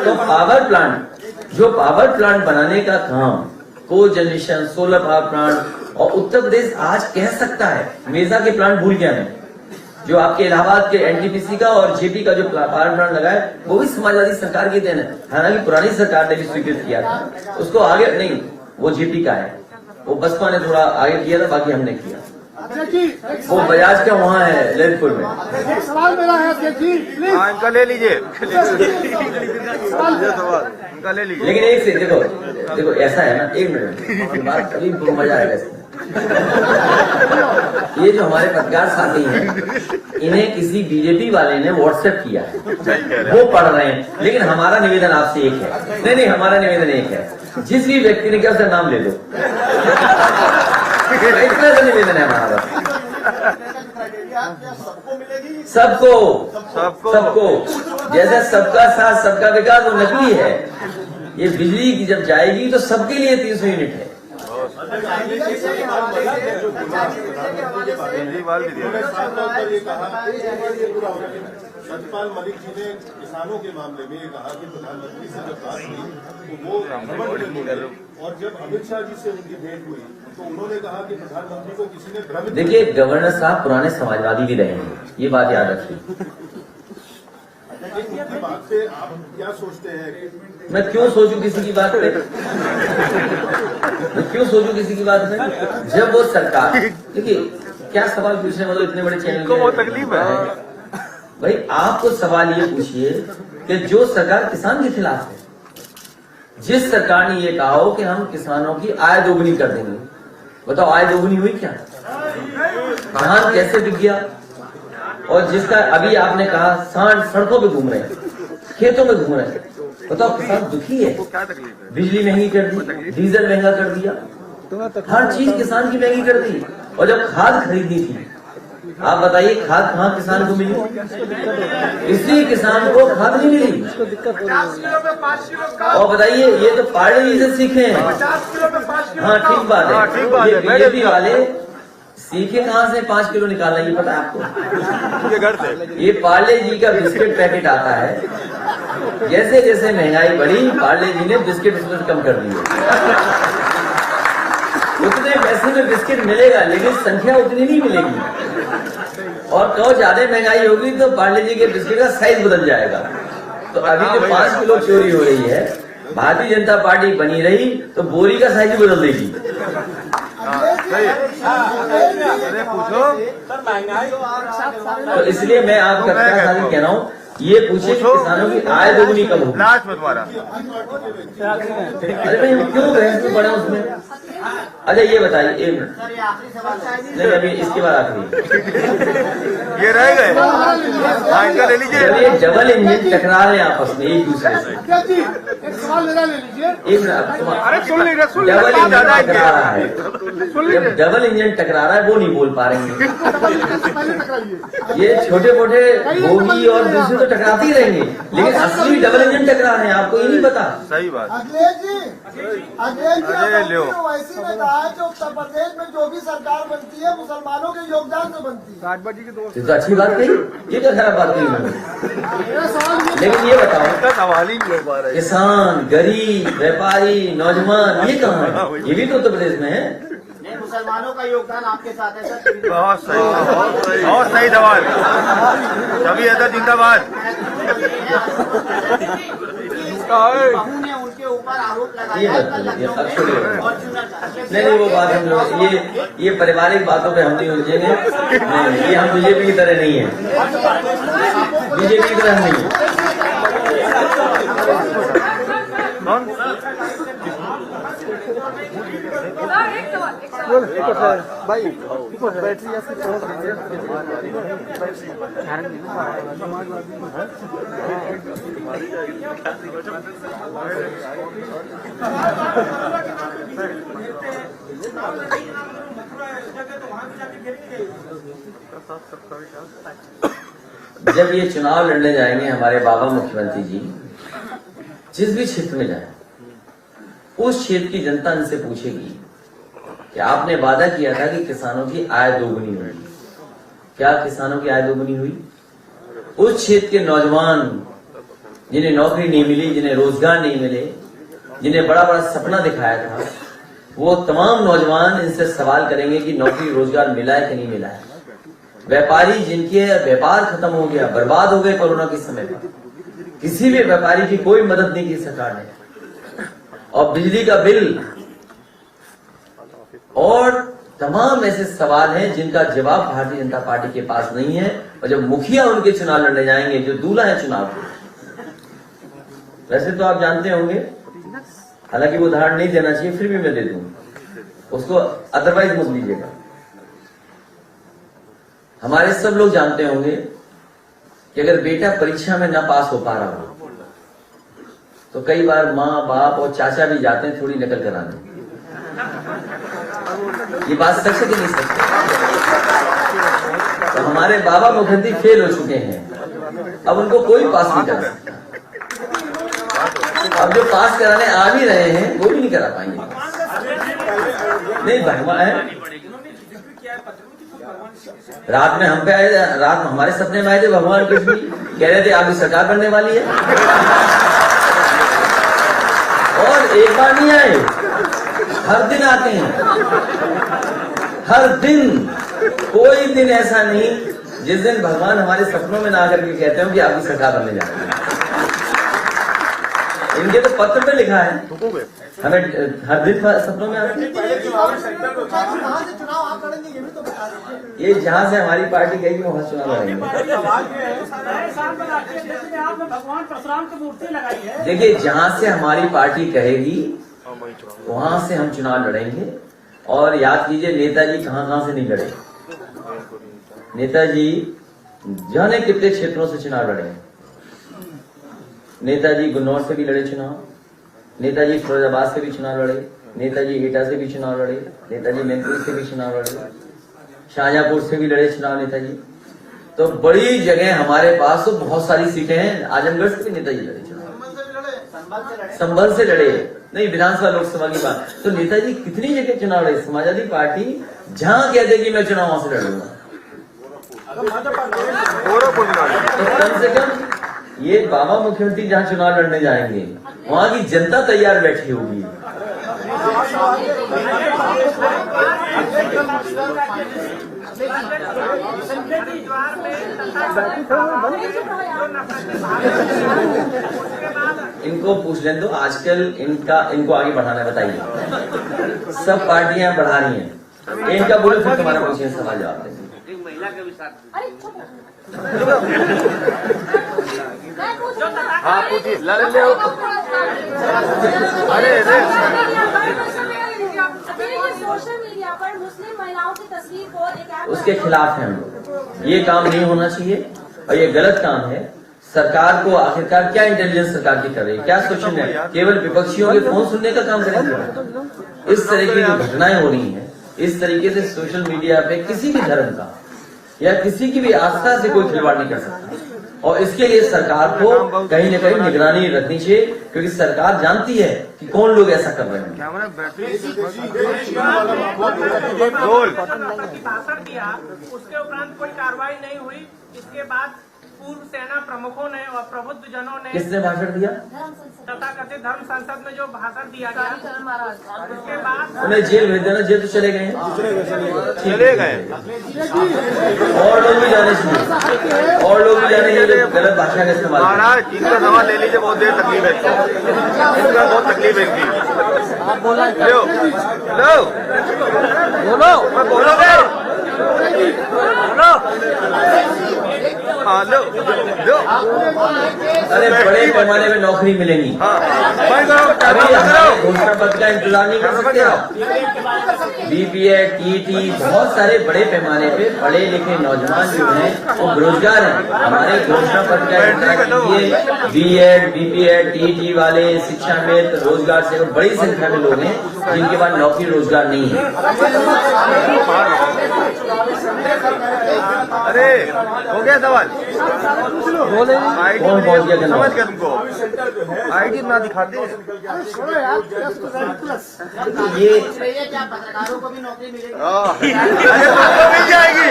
Speaker 2: तो पावर प्लांट बनाने का काम, को जनरेशन, सोलर पावर प्लांट, और उत्तर प्रदेश आज कह सकता है मेजा के प्लांट भूल गया मैं, जो आपके इलाहाबाद के एनटीपीसी का और जेपी का जो पावर प्लांट लगाए वो भी समाजवादी सरकार की देन है। हालांकि पुरानी सरकार ने भी स्वीकृत किया था उसको, आगे नहीं, वो जेपी का है, वो बसपा ने थोड़ा आगे किया था, बाकी हमने किया। वो बजाज का वहाँ है ललितपुर में।
Speaker 7: एक सवाल मेरा है अध्यक्ष जी, प्लीज
Speaker 3: इनका ले लीजिए, इनका ले लीजिए।
Speaker 2: लेकिन एक से देखो ऐसा है ना, 1 मिनट बात अभी मजा आएगा इसमें। ये जो हमारे पत्रकार साथी हैं, इन्हें किसी बीजेपी वाले ने व्हाट्सएप किया है, वो पढ़ रहे हैं। लेकिन हमारा निवेदन आपसे एक है, नहीं हमारा निवेदन एक है, जिस भी व्यक्ति ने क्या उसका नाम ले लो, इतना सा निवेदन है हमारा। सबको जैसे सबका साथ सबका विकास वो नकली है, ये बिजली की जब जाएगी तो सबके लिए 300 यूनिट है।
Speaker 6: सतपाल मलिक जी ने किसानों के मामले में ये कहा कि प्रधानमंत्री से जब बात हुई तो वो भ्रमण में बोले, और जब अमित शाह जी से उनकी भेंट हुई तो उन्होंने कहा कि प्रधानमंत्री को किसी ने भ्रमित।
Speaker 2: देखिए गवर्नर साहब पुराने समाजवादी भी रहे हैं, ये बात याद रखिए।
Speaker 6: उनकी बात से आप क्या सोचते हैं?
Speaker 2: मैं क्यों सोचूं किसी की बात पे? मैं क्यों सोचूं किसी की बात पे? जब वो सरकार, देखिए क्या सवाल पूछने वाले इतने बड़े चैनल
Speaker 3: को वो तकलीफ है
Speaker 2: भाई। आपको सवाल ये पूछिए कि जो सरकार किसान के खिलाफ है, जिस सरकार ने ये कहा हो कि हम किसानों की आय दोगुनी कर देंगे, बताओ आय दोगुनी हुई क्या? धान कैसे बिक गया? और जिसका अभी आपने कहा सांड सड़कों पे घूम रहे हैं, खेतों में घूम रहे हैं, बताओ किसान दुखी है। बिजली महंगी कर दी, डीजल महंगा कर दिया, हर चीज किसान की महंगी कर दी। और जब खाद खरीदनी थी आप बताइए खाद कहाँ किसान को मिली? इसलिए किसान को खाद नहीं मिली।
Speaker 7: 50 किलो में 5 किलो का,
Speaker 2: और बताइए, ये तो पार्ले जी से सीखे हैं।
Speaker 7: 50 किलो में 5 किलो
Speaker 2: हाँ, ठीक बात है।
Speaker 8: ठीक बात है।
Speaker 2: ये बीजेपी वाले सीखे कहाँ से 5 किलो निकालना, ये पता है आपको?
Speaker 8: ये घर से
Speaker 2: ये पार्ले जी का बिस्किट पैकेट आता है। जैसे जैसे महंगाई बढ़ी, पार्ले जी ने बिस्किट उसमें कम कर दिए। उतने पैसे में बिस्किट मिलेगा, लेकिन संख्या उतनी नहीं मिलेगी। और तो ज्यादा महंगाई होगी तो पार्ले जी के बिस्किट का साइज बदल जाएगा। तो अभी जो 5 किलो चोरी हो रही है, भारतीय जनता पार्टी बनी रही तो बोरी का साइज बदल देगी।
Speaker 8: सही है। अरे पूछो
Speaker 3: सर महंगाई
Speaker 2: तो इसलिए मैं आपका साथ कह रहा हूँ, ये पूछे कि किसानों की आय दोगुनी कब होगी।
Speaker 8: लास्ट में तुम्हारा
Speaker 2: अरे भाई हम क्यों बहस में पड़े उसमें? अच्छा ये बताइए, एक मिनट,
Speaker 5: सर ये आखिरी सवाल
Speaker 2: नहीं अभी इसके बाद आखिरी।
Speaker 8: ये रह गए। हाँ, इनका ले लीजिए।
Speaker 2: जब ये डबल इंजन टकरा रहे हैं आपस में एक दूसरे से,
Speaker 7: एक सवाल मेरा ले लीजिए।
Speaker 2: एक मिनट,
Speaker 8: अरे सुन लीजिए, सुन
Speaker 2: डबल
Speaker 8: लीजिए।
Speaker 2: इंजन
Speaker 8: ज्यादा
Speaker 2: टकरा रहा है, जब डबल इंजन टकरा रहा है वो नहीं बोल पा रहे हैं।
Speaker 7: पहले टकराइए।
Speaker 2: ये छोटे मोटे बोगी और दूसरे तो टकराते ही रहेंगे, लेकिन असली डबल इंजन टकरा रहे हैं, आपको ये नहीं पता?
Speaker 8: सही बात।
Speaker 7: अखिलेश जी
Speaker 8: अजय लियो।
Speaker 7: ओवैसी ने कहा है कि उत्तर प्रदेश में जो भी सरकार बनती है मुसलमानों के योगदान से बनती है।
Speaker 2: ये तो अच्छी बात कही, ये क्या खराब बात कही मैंने?
Speaker 7: मेरा सवाल ये
Speaker 2: लेकिन ये बताओ,
Speaker 8: इसका सवाल ही नहीं हो पा रहा है।
Speaker 2: किसान, गरीब, व्यापारी, नौजवान, ये कहाँ है? ये भी तो उत्तर प्रदेश में है।
Speaker 5: नहीं, मुसलमानों का योगदान आपके साथ है सर।
Speaker 8: बहुत सही, बहुत सही सवाल। तभी ऐसा जिंदाबाद।
Speaker 5: बहू ने उनके ऊपर आरोप
Speaker 2: ये
Speaker 5: लगाया
Speaker 2: मत
Speaker 5: कल
Speaker 2: करिए,
Speaker 5: लखनऊ
Speaker 2: अब छोड़िए।
Speaker 5: में फॉर्च्यूनर का।
Speaker 2: नहीं वो बात हम लोग ये पारिवारिक बातों पे हम नहीं उलझेंगे। नहीं, ये हम बीजेपी की तरह नहीं है, बीजेपी की तरह नहीं है।
Speaker 4: सर एक सवाल
Speaker 7: भाई बैटरी आपकी
Speaker 2: जब ये चुनाव लड़ने जाएंगे हमारे बाबा मुख्यमंत्री जी, जिस भी क्षेत्र में जाए, उस क्षेत्र की जनता इनसे पूछेगी कि आपने वादा किया था कि किसानों की आय दोगुनी होगी, क्या किसानों की आय दोगुनी हुई? उस क्षेत्र के नौजवान जिन्हें नौकरी नहीं मिली, जिन्हें रोजगार नहीं मिले, जिन्हें बड़ा बड़ा सपना दिखाया था, वो तमाम नौजवान इनसे सवाल करेंगे कि नौकरी रोजगार मिला है कि नहीं मिला है। व्यापारी जिनके व्यापार खत्म हो गया, बर्बाद हो गए कोरोना के समय पर, किसी भी व्यापारी की कोई मदद नहीं की सरकार ने, और बिजली का बिल और तमाम ऐसे सवाल हैं जिनका जवाब भारतीय जनता पार्टी के पास नहीं है। और जब मुखिया उनके चुनाव लड़ने जाएंगे, जो दूल्हा है चुनाव के, वैसे तो आप जानते होंगे, हालांकि वो उदाहरण नहीं देना चाहिए, फिर भी मैं दे दूंगा उसको, अदरवाइज मत लीजिएगा। हमारे सब लोग जानते होंगे कि अगर बेटा परीक्षा में ना पास हो पा रहा हो तो कई बार माँ बाप और चाचा भी जाते हैं थोड़ी नकल कराने। ये बात सच है कि नहीं सच है? तो हमारे बाबा मुखर्जी फेल हो चुके हैं, अब उनको कोई पास नहीं करा सकता। अब जो पास कराने आ भी रहे हैं वो भी नहीं करा पाएंगे। नहीं भगवान है, रात में हम पे आए, रात में हमारे सपने में आए थे भगवान कृष्ण, कह रहे थे आपकी सरकार बनने वाली है, और एक बार नहीं आए, हर दिन आते हैं, हर दिन। कोई दिन ऐसा नहीं जिस दिन भगवान हमारे सपनों में ना आकर के कहते हो कि आपकी सरकार बनने जा रही है। इनके तो पत्र पे लिखा है, हमें हर दिन सपनों में आते हैं।
Speaker 7: कहाँ से चुनाव आप लड़ेंगे ये भी तो बता दीजिए।
Speaker 2: ये जहाँ से हमारी पार्टी कहेगी वहाँ चुनाव लड़ेंगे।
Speaker 7: आपने भगवान परशुराम की मूर्ति लगाई है।
Speaker 2: देखिए, जहाँ से हमारी पार्टी कहेगी वहां से हम चुनाव लड़ेंगे। और याद कीजिए, नेताजी कहाँ से नहीं लड़े। नेताजी जाने कितने क्षेत्रों से चुनाव लड़े। नेताजी गुन्नौर से भी लड़े चुनाव, नेताजी फिरोजाबाद से भी चुनाव लड़े, नेताजी एटा से भी चुनाव लड़े, नेताजी मैनपुरी से भी चुनाव लड़े। शाहजहांपुर से भी लड़े चुनाव नेताजी, तो बड़ी जगह हमारे पास तो बहुत सारी सीटें हैं। आजमगढ़ से भी नेताजी लड़े चुनाव, संभल से लड़े, नहीं विधानसभा लोकसभा की बात, तो नेताजी कितनी जगह चुनाव लड़े। समाजवादी पार्टी जहां कहते कि मैं चुनाव वहां से लड़ूंगा, तो कम से कम ये बाबा मुख्यमंत्री जहां चुनाव लड़ने जाएंगे वहां की जनता तैयार बैठी होगी। इनको पूछ लें तो आजकल इनको आगे बढ़ाना बताइए। सब पार्टियां बढ़ा रही हैं, इनका बोले फिर तुम्हारा पूछिए सवाल जवाब देंगे।
Speaker 4: एक महिला के विचार
Speaker 8: हाँ पूछिए, लड़ ले। अरे
Speaker 9: सोशल मीडिया पर मुस्लिम महिलाओं की तस्वीर को एक
Speaker 2: उसके खिलाफ है हम लोग। ये काम नहीं होना चाहिए और ये गलत काम है। सरकार को आखिरकार क्या इंटेलिजेंस सरकार की कर रही है, क्या सोचना है, केवल विपक्षियों के फोन सुनने का काम करेंगे। इस तरह की जो घटनाएं हो रही हैं, इस तरीके से सोशल मीडिया पे किसी भी धर्म का या किसी की भी आस्था से कोई खिलवाड़ नहीं कर सकता, और इसके लिए सरकार को कहीं न कहीं निगरानी रखनी चाहिए, क्योंकि सरकार जानती है कि कौन लोग ऐसा कर रहे हैं।
Speaker 10: भाषण दिया, उसके उपरांत कोई कार्रवाई नहीं हुई। इसके बाद पूर्व सेना प्रमुखों ने और प्रबुद्ध जनों ने,
Speaker 2: किसने भाषण दिया?
Speaker 10: तथाकथित धर्म संसद में जो भाषण दिया गया, उसके बाद
Speaker 2: उन्हें जेल भेज देना। जेल तो चले गए हैं,
Speaker 8: चले गए,
Speaker 2: और लोग भी जाने चाहिए, और लोग भी जाने चाहिए जो गलत भाषा का इस्तेमाल।
Speaker 8: महाराज इनका सवाल ले लीजिए, बहुत देर तकलीफ है, इनका बहुत तकलीफ है इनकी। लो लो बोलो, बोलोगे हाँ लो लो।
Speaker 2: अरे बड़े पैमाने में नौकरी मिलेगी। अभी हमारे घोषणा पत्र का इंतजार नहीं कर सकते आप? बीपीएड, टीटी, बहुत सारे बड़े पैमाने पे पढ़े लिखे नौजवान जो हैं वो बेरोजगार हैं। हमारे घोषणा पत्र का इंतजार कीजिए। बीएड, बीपीएड, टीटी वाले, शिक्षा में रोजगार से बड़ी संख्या में लोग हैं जिनके पास नौकरी रोजगार नहीं है।
Speaker 8: अरे हो गया सवाल,
Speaker 2: कौन पहुंच गया?
Speaker 8: समझ गया तुमको, आईडी ना दिखाते हैं।
Speaker 2: ये
Speaker 5: क्या पत्रकारों को भी नौकरी मिलेगी?
Speaker 8: मिल जाएगी।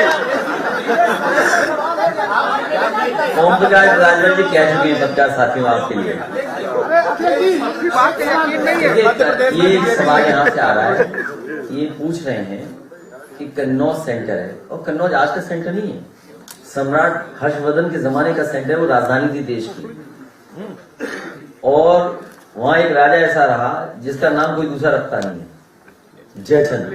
Speaker 2: ओम प्रकाश राजभर जी कह चुके हैं पत्रकार साथियों आपके लिए। ये एक सवाल यहाँ से आ रहा है, ये पूछ रहे हैं कि कन्नौज सेंटर है, और कन्नौज आज का सेंटर नहीं है, सम्राट हर्षवर्धन के जमाने का सेंटर, वो राजधानी थी देश की, और वहां एक राजा ऐसा रहा जिसका नाम कोई दूसरा रखता नहीं है, जयचंद।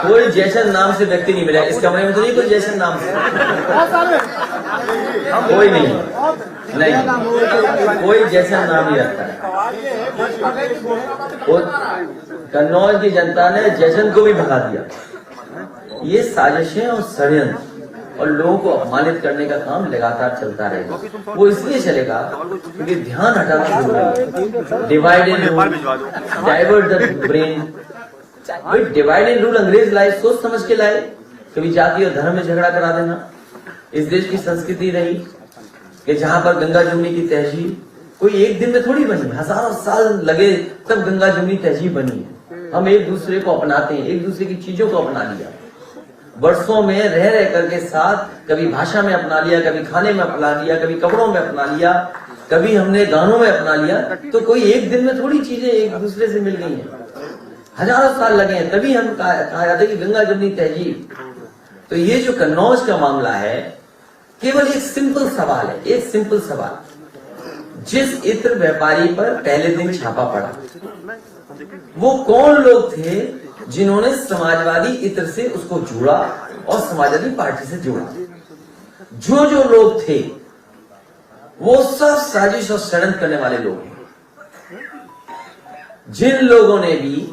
Speaker 2: कोई जयचंद नाम से व्यक्ति नहीं मिला इस कमरे में, तो नहीं कोई जयचंद नाम से, कोई नहीं, कोई जयचंद नाम नहीं रखता है। कन्नौज की जनता ने जयचंद को भी भगा दिया। ये साजिशें और षड्यंत्र और लोगों को अपमानित करने का काम लगातार चलता रहेगा। वो इसलिए चलेगा क्योंकि ध्यान हटाना शुरू है, divide and rule, divert the brain. Divide and rule अंग्रेज लाए, सोच समझ के लाए, कभी जाति और धर्म में झगड़ा करा देना। इस देश की संस्कृति रही कि जहां पर गंगा जमुनी की तहजीब कोई एक दिन में थोड़ी बनी, हजारों साल लगे तब गंगा जमुनी तहजीब बनी है। हम एक दूसरे को अपनाते हैं, एक दूसरे की चीजों को अपना लिया, वर्षों में रह करके साथ, कभी भाषा में अपना लिया, कभी खाने में अपना लिया, कभी कपड़ों में अपना लिया, कभी हमने गानों में अपना लिया। तो कोई एक दिन में थोड़ी चीजें एक दूसरे से मिल गई हैं, हजारों साल लगे हैं, तभी हम कहा जाता है कि गंगा जमुनी तहजीब। तो ये जो कन्नौज का मामला है, केवल एक सिंपल सवाल है, एक सिंपल सवाल। जिस इत्र व्यापारी पर पहले दिन छापा पड़ा, वो कौन लोग थे जिन्होंने समाजवादी इत्र से उसको जोड़ा और समाजवादी पार्टी से जोड़ा? जो लोग थे वो सब साजिश और षड्यंत्र करने वाले लोग हैं। जिन लोगों ने भी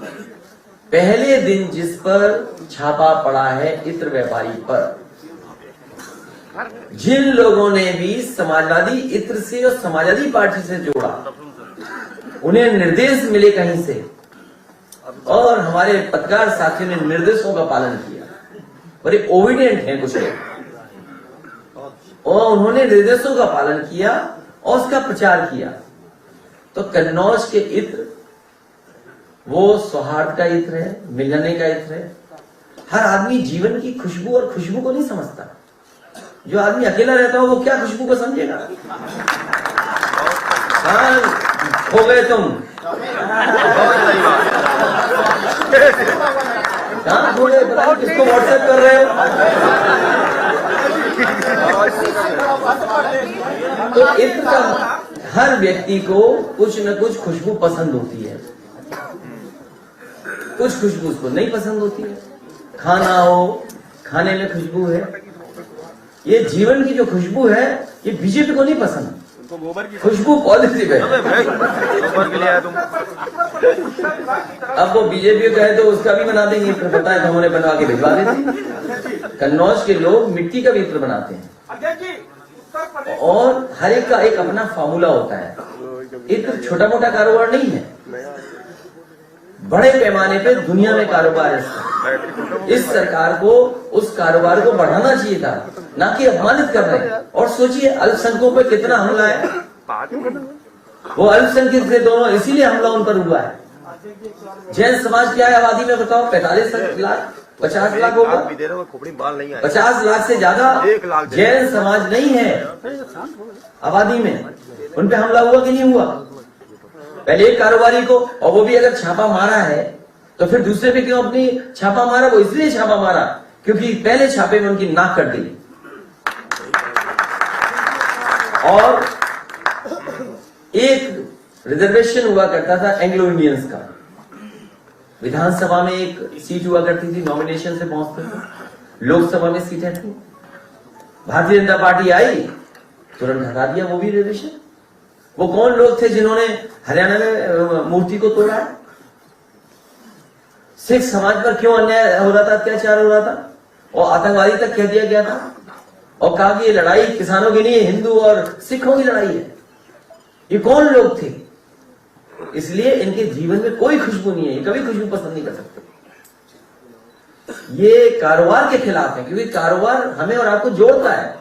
Speaker 2: पहले दिन जिस पर छापा पड़ा है इत्र व्यापारी पर, जिन लोगों ने भी समाजवादी इत्र से और समाजवादी पार्टी से जोड़ा, उन्हें निर्देश मिले कहीं से और हमारे पत्रकार साथियों ने निर्देशों का पालन किया, बड़े ओबिडियंट हैं कुछ लोग, और उन्होंने निर्देशों का पालन किया और उसका प्रचार किया। तो कन्नौज के इत्र वो सौहार्द का इत्र है, मिलने का इत्र है। हर आदमी जीवन की खुशबू और खुशबू को नहीं समझता। जो आदमी अकेला रहता हो वो क्या खुशबू को समझेगा? हाँ, हो गए तुम, कहाँ खो गए? पता नहीं किसको व्हाट्सएप कर रहे हो। तो इत्र का हर व्यक्ति को कुछ न कुछ खुशबू पसंद होती है, कुछ खुशबू उसको नहीं पसंद होती है। खाना हो, खाने में खुशबू है। ये जीवन की जो खुशबू है ये बीजेपी को नहीं पसंद, खुशबू पॉजिटिव है। अब वो बीजेपी कहे तो उसका भी बना देंगे, फिर पता है हमने बनवा के भिजवा देते। कन्नौज के लोग मिट्टी का भी इत्र बनाते हैं और हर एक का एक अपना फार्मूला होता है। इत्र छोटा मोटा कारोबार नहीं है, बड़े पैमाने पे दुनिया में कारोबार है। इस सरकार को उस कारोबार को बढ़ाना चाहिए था, ना कि अपमानित कर रहे हैं। और सोचिए अल्पसंख्यकों पे कितना हमला है। वो अल्पसंख्यक थे दोनों, इसीलिए हमला उन पर हुआ है। जैन समाज क्या है आबादी में बताओ? 45 लाख, 50 लाख होगा, 50 लाख से ज्यादा जैन समाज नहीं है आबादी में। उन पे हमला हुआ कि नहीं हुआ? पहले एक कारोबारी को, और वो भी अगर छापा मारा है तो फिर दूसरे पे क्यों अपनी छापा मारा? वो इसलिए छापा मारा क्योंकि पहले छापे में उनकी नाक कट गई। और एक रिजर्वेशन हुआ करता था एंग्लो इंडियंस का, विधानसभा में एक सीट हुआ करती थी, नॉमिनेशन से पहुंचते थे। लोकसभा में सीटें थी, भारतीय जनता पार्टी आई तुरंत हटा दिया वो भी रिजर्वेशन। वो कौन लोग थे जिन्होंने हरियाणा में मूर्ति को तोड़ा? सिख समाज पर क्यों अन्याय हो रहा था, अत्याचार हो रहा था, और आतंकवादी तक कह दिया गया था, और कहा कि ये लड़ाई किसानों की नहीं है, हिंदू और सिखों की लड़ाई है। ये कौन लोग थे? इसलिए इनके जीवन में कोई खुशबू नहीं है, ये कभी खुशबू पसंद नहीं कर सकते। ये कारोबार के खिलाफ है, क्योंकि कारोबार हमें और आपको जोड़ता है।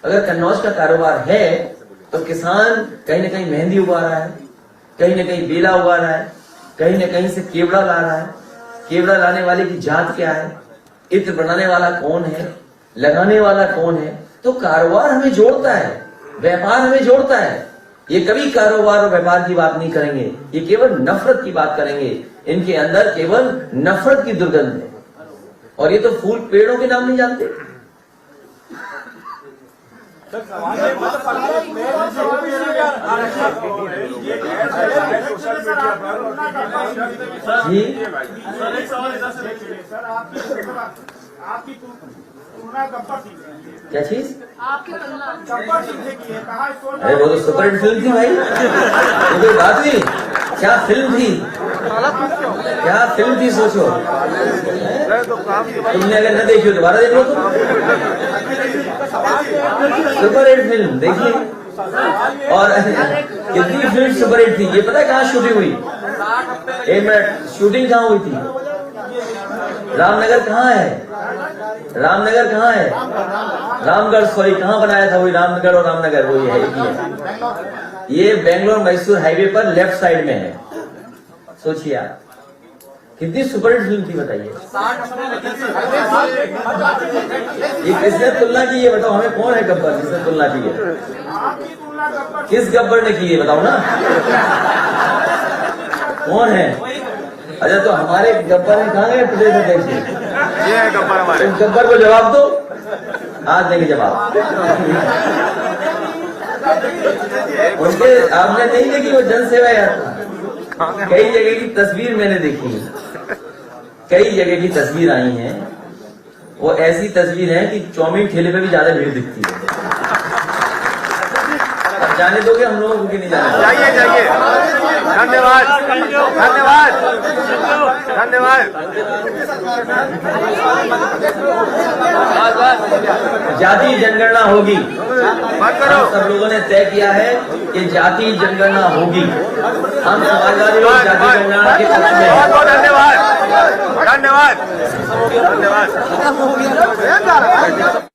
Speaker 2: अगर कन्नौज का कारोबार है तो किसान कहीं ना कहीं मेहंदी उगा रहा है, कहीं ना कहीं बेला उगा रहा है, कहीं ना कहीं से केवड़ा ला रहा है। केवड़ा लाने वाले की जात क्या है, इत्र बनाने वाला कौन है, लगाने वाला कौन है। तो कारोबार हमें जोड़ता है, व्यापार हमें जोड़ता है। ये कभी कारोबार और व्यापार की बात नहीं करेंगे, ये केवल नफरत की बात करेंगे। इनके अंदर केवल नफरत की दुर्गंध है। और ये तो फूल पेड़ों के नाम नहीं जानते। जी
Speaker 7: आपकी तुलना गब्बर सिंह से,
Speaker 2: क्या चीज?
Speaker 4: आपकी तुलना
Speaker 7: गब्बर सिंह से की है, कहा
Speaker 2: अरे वो तो सुपर हिट फिल्म थी भाई, वो कोई बात हुई? क्या फिल्म थी, क्या फिल्म थी सोचो। तुमने अगर न देखी हो दोबारा देख लो तुम। सुपर हिट फिल्म देखिए। और कितनी फिल्म सुपर हिट थी, ये पता है कहाँ शूटिंग हुई? एक मिनट, शूटिंग कहाँ हुई थी? रामनगर कहाँ है? रामनगर कहाँ है? रामगढ़, सॉरी, कहाँ बनाया था? वही रामनगर और रामनगर वही है। ये बेंगलोर मैसूर हाईवे पर लेफ्ट साइड में है। सोचिए आप कितनी सुपरहिट फिल्म थी, बताइए। ये किसने तुलना की है बताओ? हमें कौन है गब्बर जिसने तुलना की है? किस गब्बर ने की है बताओ ना, कौन है? अच्छा तो हमारे गब्बर ने कहा गए प्रदेश अध्यक्ष? ये है गब्बर हमारे। गब्बर को जवाब दो, आज देंगे जवाब। उनके आपने नहीं देखी वो जनसेवा यात्रा? कई जगह की तस्वीर मैंने देखी, कई जगह की तस्वीर आई हैं। वो ऐसी तस्वीर है कि चौमिन ठेले पे भी ज्यादा भीड़ दिखती है। अब जाने दोगे हम लोगों को कि नहीं जाने? जाइए जाइए, धन्यवाद धन्यवाद
Speaker 8: धन्यवाद।
Speaker 2: जाति जनगणना होगी,
Speaker 8: बात करो।
Speaker 2: हम सब लोगों ने तय किया है कि जाति जनगणना होगी। हम समाजवादी लोग जाति जनगणना के पक्ष में हैं।
Speaker 8: बहुत बहुत धन्यवाद, धन्यवाद, धन्यवाद।